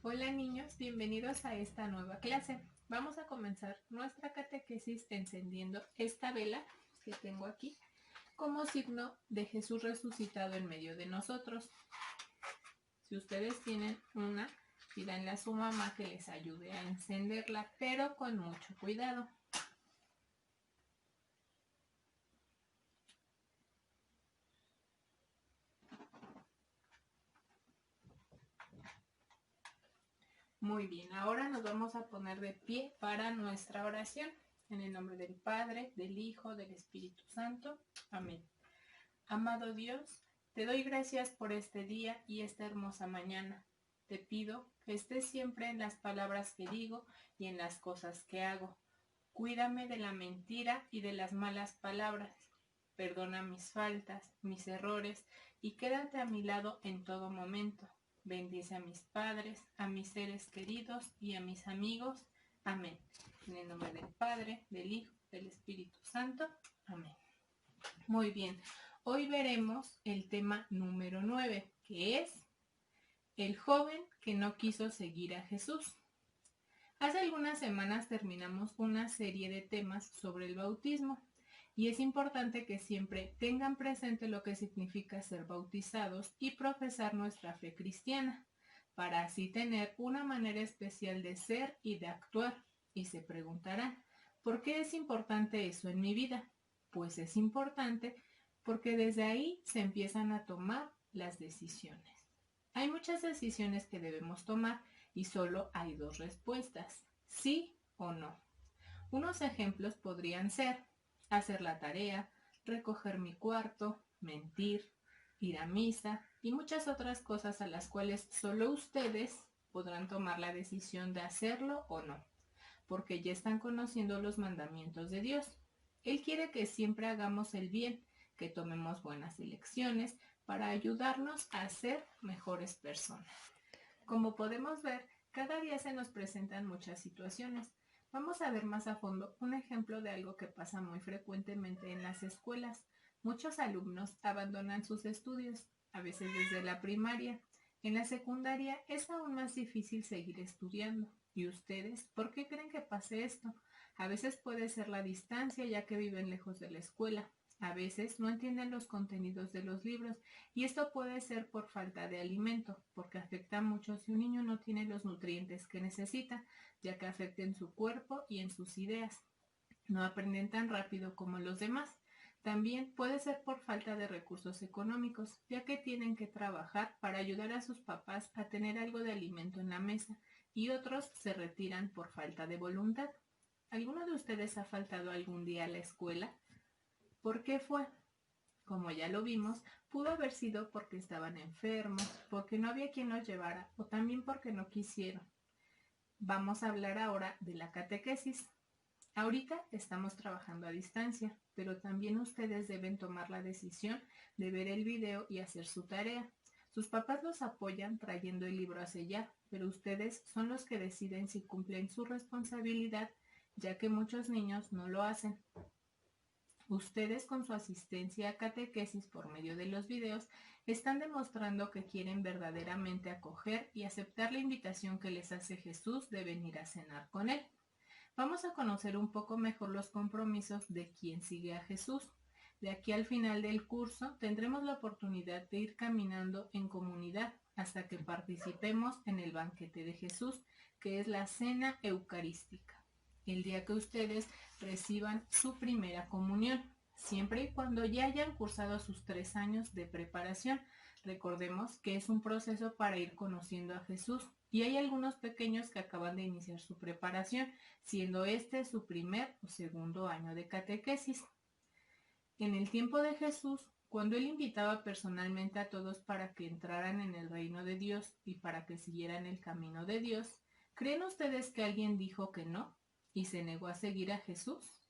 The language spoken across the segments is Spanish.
Hola niños, bienvenidos a esta nueva clase. Vamos a comenzar nuestra catequesis encendiendo esta vela que tengo aquí como signo de Jesús resucitado en medio de nosotros. Si ustedes tienen una, pídanle a su mamá que les ayude a encenderla, pero con mucho cuidado. Muy bien, ahora nos vamos a poner de pie para nuestra oración. En el nombre del Padre, del Hijo, del Espíritu Santo. Amén. Amado Dios, te doy gracias por este día y esta hermosa mañana. Te pido que estés siempre en las palabras que digo y en las cosas que hago. Cuídame de la mentira y de las malas palabras. Perdona mis faltas, mis errores y quédate a mi lado en todo momento. Bendice a mis padres, a mis seres queridos y a mis amigos. Amén. En el nombre del Padre, del Hijo, del Espíritu Santo. Amén. Muy bien. Hoy veremos el tema número 9, que es el joven que no quiso seguir a Jesús. Hace algunas semanas terminamos una serie de temas sobre el bautismo y es importante que siempre tengan presente lo que significa ser bautizados y profesar nuestra fe cristiana, para así tener una manera especial de ser y de actuar. Y se preguntarán, ¿por qué es importante eso en mi vida? Pues es importante porque desde ahí se empiezan a tomar las decisiones. Hay muchas decisiones que debemos tomar y solo hay dos respuestas, sí o no. Unos ejemplos podrían ser hacer la tarea, recoger mi cuarto, mentir, ir a misa y muchas otras cosas a las cuales solo ustedes podrán tomar la decisión de hacerlo o no, porque ya están conociendo los mandamientos de Dios. Él quiere que siempre hagamos el bien, que tomemos buenas elecciones para ayudarnos a ser mejores personas. Como podemos ver, cada día se nos presentan muchas situaciones. Vamos a ver más a fondo un ejemplo de algo que pasa muy frecuentemente en las escuelas. Muchos alumnos abandonan sus estudios, a veces desde la primaria. En la secundaria es aún más difícil seguir estudiando. ¿Y ustedes por qué creen que pase esto? A veces puede ser la distancia, ya que viven lejos de la escuela. A veces no entienden los contenidos de los libros y esto puede ser por falta de alimento, porque afecta mucho si un niño no tiene los nutrientes que necesita, ya que afecta en su cuerpo y en sus ideas. No aprenden tan rápido como los demás. También puede ser por falta de recursos económicos, ya que tienen que trabajar para ayudar a sus papás a tener algo de alimento en la mesa, y otros se retiran por falta de voluntad. ¿Alguno de ustedes ha faltado algún día a la escuela? ¿Por qué fue? Como ya lo vimos, pudo haber sido porque estaban enfermos, porque no había quien los llevara o también porque no quisieron. Vamos a hablar ahora de la catequesis. Ahorita estamos trabajando a distancia, pero también ustedes deben tomar la decisión de ver el video y hacer su tarea. Sus papás los apoyan trayendo el libro a sellar, pero ustedes son los que deciden si cumplen su responsabilidad, ya que muchos niños no lo hacen. Ustedes con su asistencia a catequesis por medio de los videos están demostrando que quieren verdaderamente acoger y aceptar la invitación que les hace Jesús de venir a cenar con Él. Vamos a conocer un poco mejor los compromisos de quien sigue a Jesús. De aquí al final del curso tendremos la oportunidad de ir caminando en comunidad hasta que participemos en el banquete de Jesús, que es la cena eucarística, el día que ustedes reciban su primera comunión, siempre y cuando ya hayan cursado sus 3 años de preparación. Recordemos que es un proceso para ir conociendo a Jesús y hay algunos pequeños que acaban de iniciar su preparación, siendo este su primer o segundo año de catequesis. En el tiempo de Jesús, cuando Él invitaba personalmente a todos para que entraran en el reino de Dios y para que siguieran el camino de Dios, ¿creen ustedes que alguien dijo que no y se negó a seguir a Jesús?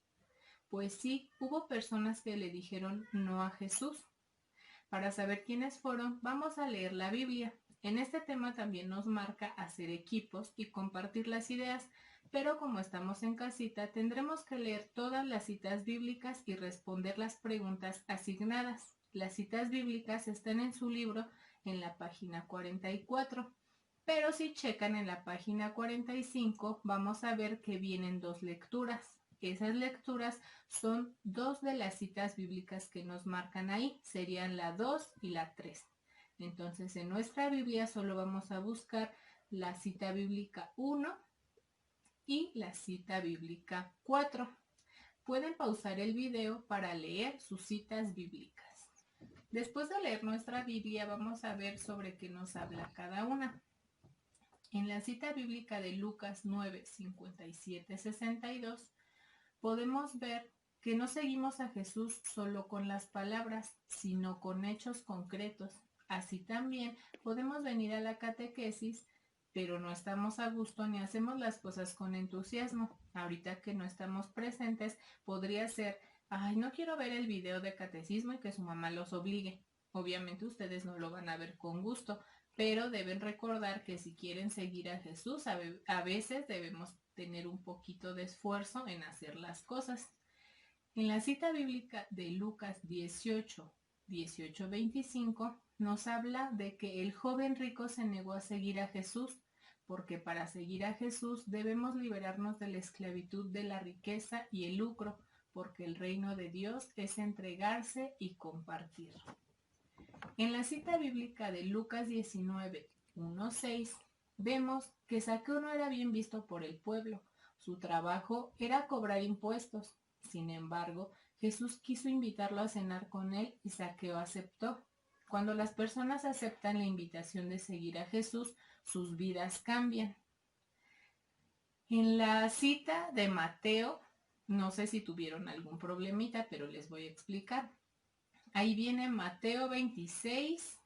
Pues sí, hubo personas que le dijeron no a Jesús. Para saber quiénes fueron, vamos a leer la Biblia. En este tema también nos marca hacer equipos y compartir las ideas, pero como estamos en casita, tendremos que leer todas las citas bíblicas y responder las preguntas asignadas. Las citas bíblicas están en su libro en la página 44. Pero si checan en la página 45, vamos a ver que vienen dos lecturas. Esas lecturas son dos de las citas bíblicas que nos marcan ahí, serían la 2 y la 3. Entonces en nuestra Biblia solo vamos a buscar la cita bíblica 1 y la cita bíblica 4. Pueden pausar el video para leer sus citas bíblicas. Después de leer nuestra Biblia vamos a ver sobre qué nos habla cada una. En la cita bíblica de Lucas 9, 57, 62, podemos ver que no seguimos a Jesús solo con las palabras, sino con hechos concretos. Así también podemos venir a la catequesis, pero no estamos a gusto ni hacemos las cosas con entusiasmo. Ahorita que no estamos presentes, podría ser, ay, no quiero ver el video de catecismo y que su mamá los obligue. Obviamente ustedes no lo van a ver con gusto, pero deben recordar que si quieren seguir a Jesús, a veces debemos tener un poquito de esfuerzo en hacer las cosas. En la cita bíblica de Lucas 18, 25, nos habla de que el joven rico se negó a seguir a Jesús, porque para seguir a Jesús debemos liberarnos de la esclavitud de la riqueza y el lucro, porque el reino de Dios es entregarse y compartir. En la cita bíblica de Lucas 19, 1, 6, vemos que Zaqueo no era bien visto por el pueblo. Su trabajo era cobrar impuestos. Sin embargo, Jesús quiso invitarlo a cenar con él y Zaqueo aceptó. Cuando las personas aceptan la invitación de seguir a Jesús, sus vidas cambian. En la cita de Mateo, no sé si tuvieron algún problemita, pero les voy a explicar. Ahí viene Mateo 26,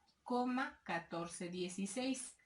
14, 16.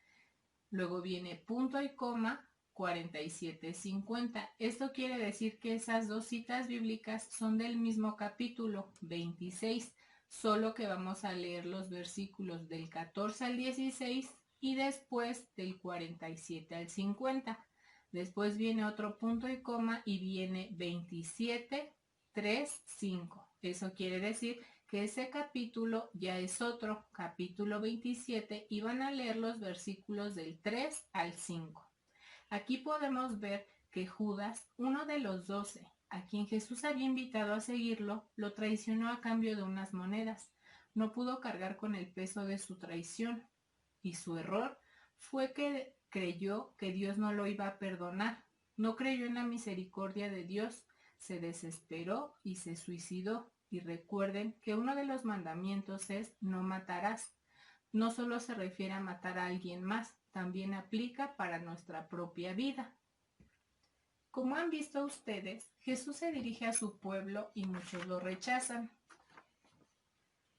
Luego viene punto y coma 47, 50. Esto quiere decir que esas dos citas bíblicas son del mismo capítulo 26, solo que vamos a leer los versículos del 14 al 16 y después del 47 al 50. Después viene otro punto y coma y viene 27, 3, 5. Eso quiere decir que ese capítulo ya es otro, capítulo 27, y van a leer los versículos del 3 al 5. Aquí podemos ver que Judas, uno de los 12, a quien Jesús había invitado a seguirlo, lo traicionó a cambio de unas monedas. No pudo cargar con el peso de su traición, y su error fue que creyó que Dios no lo iba a perdonar. No creyó en la misericordia de Dios, se desesperó y se suicidó. Y recuerden que uno de los mandamientos es no matarás. No solo se refiere a matar a alguien más, también aplica para nuestra propia vida. Como han visto ustedes, Jesús se dirige a su pueblo y muchos lo rechazan.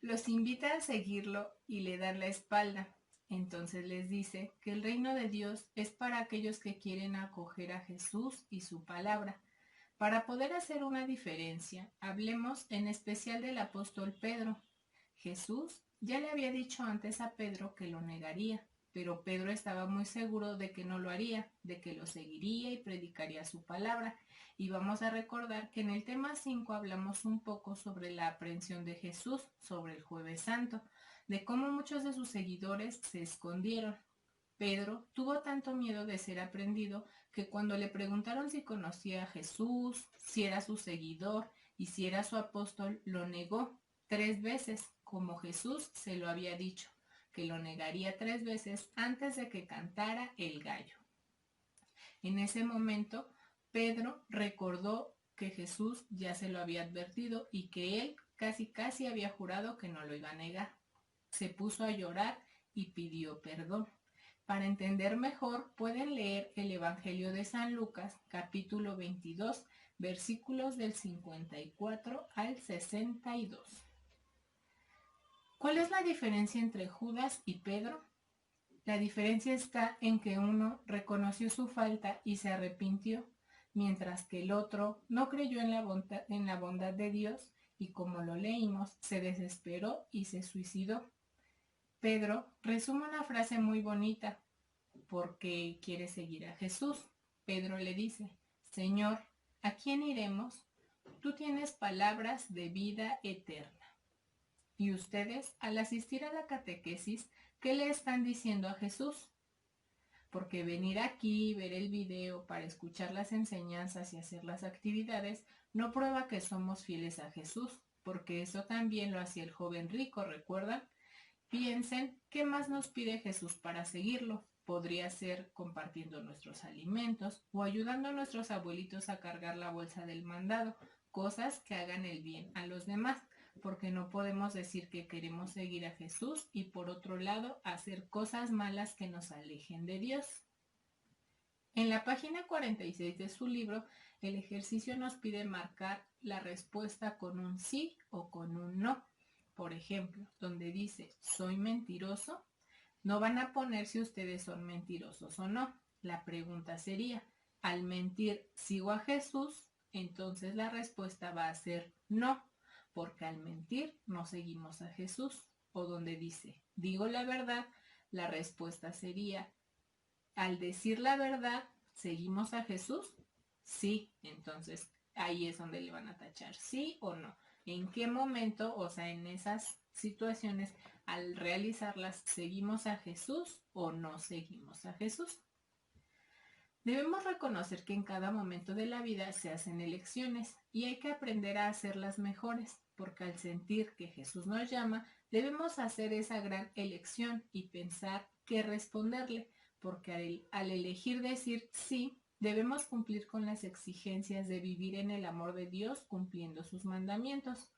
Los invita a seguirlo y le dan la espalda. Entonces les dice que el reino de Dios es para aquellos que quieren acoger a Jesús y su palabra. Para poder hacer una diferencia, hablemos en especial del apóstol Pedro. Jesús ya le había dicho antes a Pedro que lo negaría, pero Pedro estaba muy seguro de que no lo haría, de que lo seguiría y predicaría su palabra. Y vamos a recordar que en el tema 5 hablamos un poco sobre la aprehensión de Jesús, sobre el Jueves Santo, de cómo muchos de sus seguidores se escondieron. Pedro tuvo tanto miedo de ser aprehendido que cuando le preguntaron si conocía a Jesús, si era su seguidor y si era su apóstol, lo negó 3 veces, como Jesús se lo había dicho, que lo negaría 3 veces antes de que cantara el gallo. En ese momento, Pedro recordó que Jesús ya se lo había advertido y que él casi había jurado que no lo iba a negar. Se puso a llorar y pidió perdón. Para entender mejor, pueden leer el Evangelio de San Lucas, capítulo 22, versículos del 54 al 62. ¿Cuál es la diferencia entre Judas y Pedro? La diferencia está en que uno reconoció su falta y se arrepintió, mientras que el otro no creyó en la bondad de Dios y, como lo leímos, se desesperó y se suicidó. Pedro resume una frase muy bonita porque quiere seguir a Jesús. Pedro le dice: Señor, ¿a quién iremos? Tú tienes palabras de vida eterna. Y ustedes, al asistir a la catequesis, ¿qué le están diciendo a Jesús? porque venir aquí, ver el video para escuchar las enseñanzas y hacer las actividades no prueba que somos fieles a Jesús, porque eso también lo hacía el joven rico, ¿recuerdan? Piensen, ¿qué más nos pide Jesús para seguirlo? Podría ser compartiendo nuestros alimentos o ayudando a nuestros abuelitos a cargar la bolsa del mandado, cosas que hagan el bien a los demás, porque no podemos decir que queremos seguir a Jesús y por otro lado hacer cosas malas que nos alejen de Dios. En la página 46 de su libro, el ejercicio nos pide marcar la respuesta con un sí o con un no. Por ejemplo, donde dice soy mentiroso, no van a poner si ustedes son mentirosos o no. La pregunta sería, al mentir sigo a Jesús, entonces la respuesta va a ser no, porque al mentir no seguimos a Jesús. O donde dice digo la verdad, la respuesta sería, al decir la verdad, ¿seguimos a Jesús? Sí, entonces ahí es donde le van a tachar sí o no. ¿En qué momento, o sea, en esas situaciones, al realizarlas, seguimos a Jesús o no seguimos a Jesús? Debemos reconocer que en cada momento de la vida se hacen elecciones y hay que aprender a hacerlas mejores, porque al sentir que Jesús nos llama, debemos hacer esa gran elección y pensar qué responderle, porque al elegir decir sí, debemos cumplir con las exigencias de vivir en el amor de Dios cumpliendo sus mandamientos.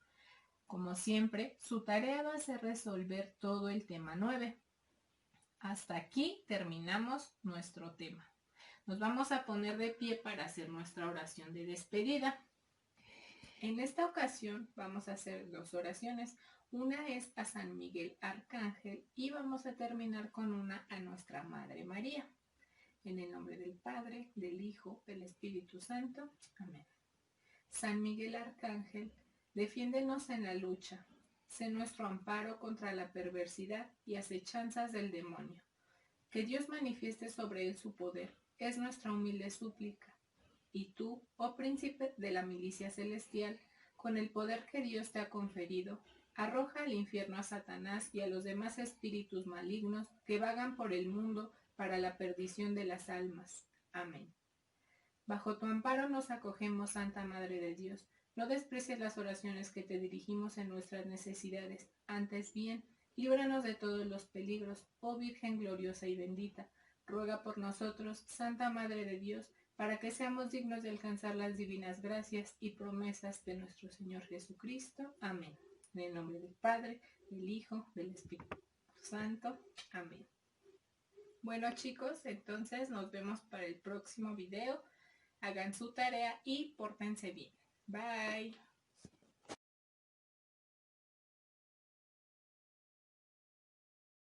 Como siempre, su tarea va a ser resolver todo el tema 9. Hasta aquí terminamos nuestro tema. Nos vamos a poner de pie para hacer nuestra oración de despedida. En esta ocasión vamos a hacer dos oraciones. Una es a San Miguel Arcángel y vamos a terminar con una a nuestra Madre María. En el nombre del Padre, del Hijo, del Espíritu Santo. Amén. San Miguel Arcángel, defiéndenos en la lucha. Sé nuestro amparo contra la perversidad y acechanzas del demonio. Que Dios manifieste sobre él su poder. Es nuestra humilde súplica. Y tú, oh príncipe de la milicia celestial, con el poder que Dios te ha conferido, arroja al infierno a Satanás y a los demás espíritus malignos que vagan por el mundo para la perdición de las almas. Amén. Bajo tu amparo nos acogemos, Santa Madre de Dios. No desprecies las oraciones que te dirigimos en nuestras necesidades. Antes bien, líbranos de todos los peligros, oh Virgen gloriosa y bendita. Ruega por nosotros, Santa Madre de Dios, para que seamos dignos de alcanzar las divinas gracias y promesas de nuestro Señor Jesucristo. Amén. En el nombre del Padre, del Hijo, del Espíritu Santo. Amén. Bueno, chicos, entonces nos vemos para el próximo video. Hagan su tarea y pórtense bien. Bye.